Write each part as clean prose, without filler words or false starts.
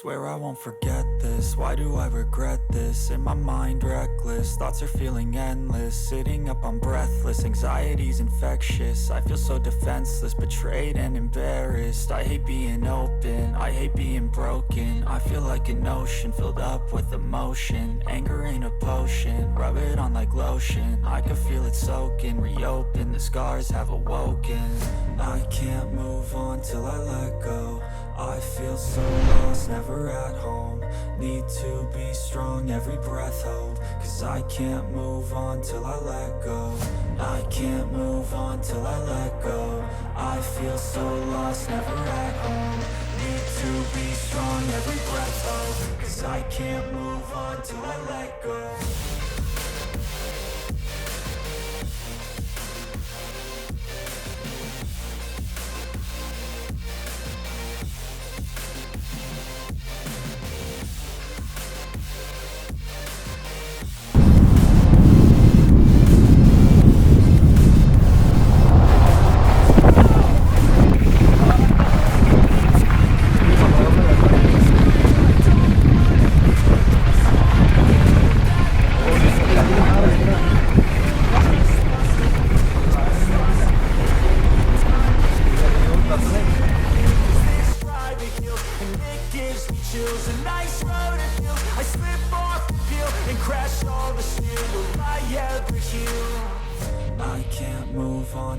Swear I won't forget this, why do I regret this? In my mind reckless, thoughts are feeling endless. Sitting up I'm breathless, anxiety's infectious. I feel so defenseless, betrayed and embarrassed. I hate being open, I hate being broken. I feel like an ocean filled up with emotion. Anger ain't a potion, rub it on like lotion. I can feel it soaking, reopen, the scars have awoken. I can't move on till I let go. I feel so lost, never at home. Need to be strong, every breath hold. Cause I can't move on till I let go. I can't move on till I let go. I feel so lost, never at home. Need to be strong, every breath hold. Cause I can't move on till I let go.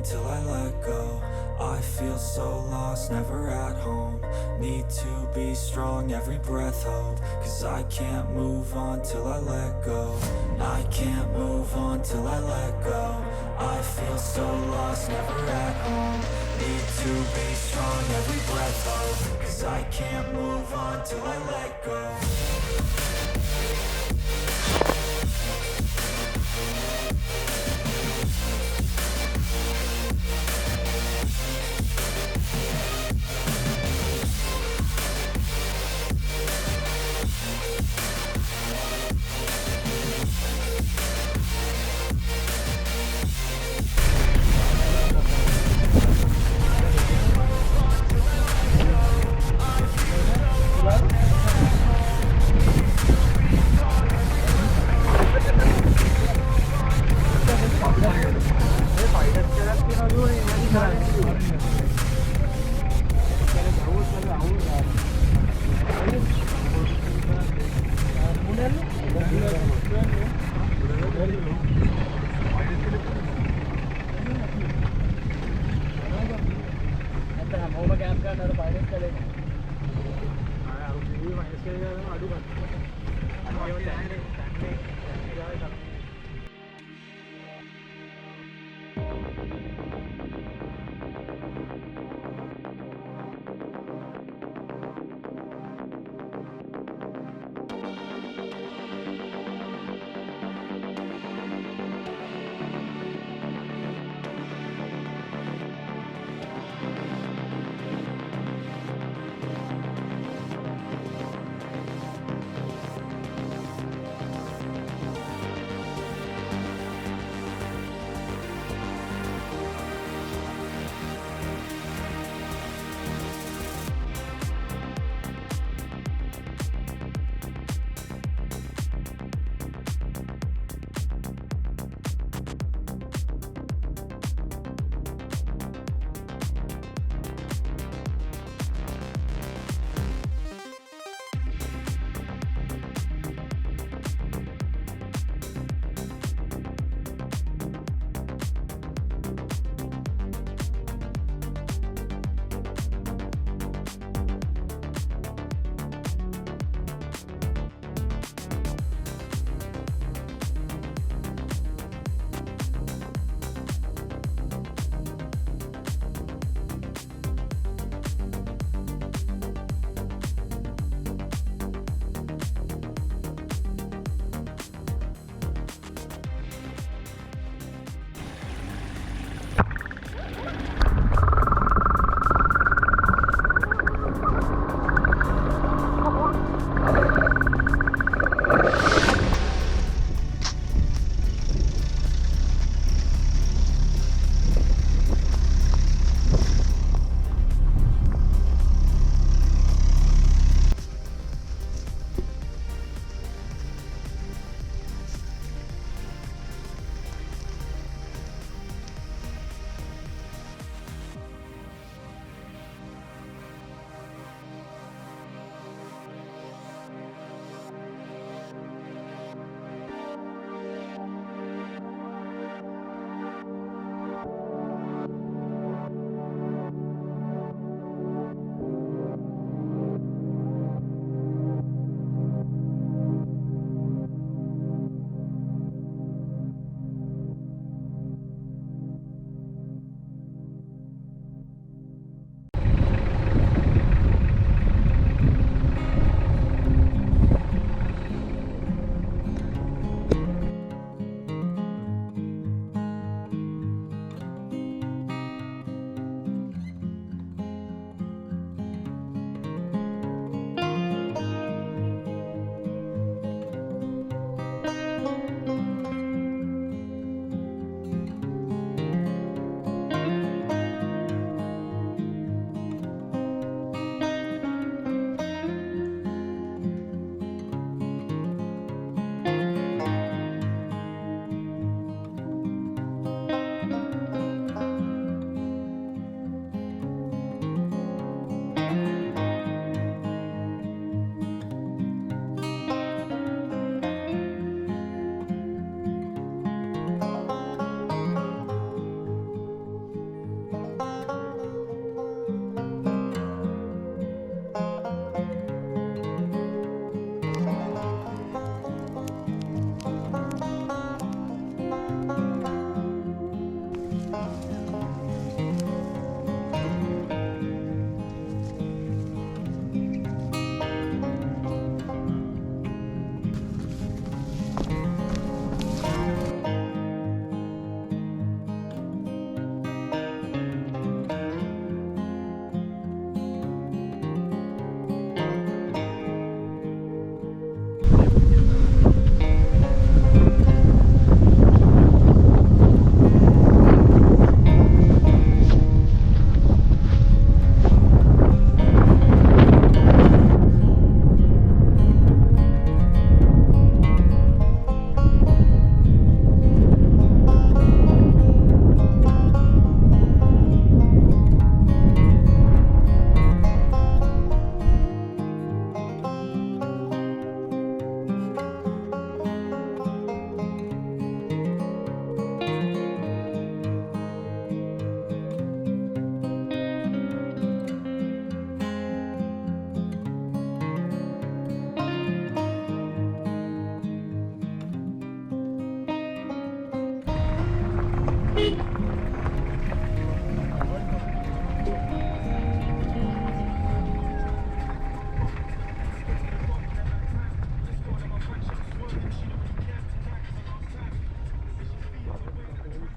Till I let go. I feel so lost, never at home. Need to be strong, every breath hold. Cause I can't move on till I let go. I can't move on till I let go. I feel so lost, never at home. Need to be strong, every breath hold. Cause I can't move on till I let go. Aduh,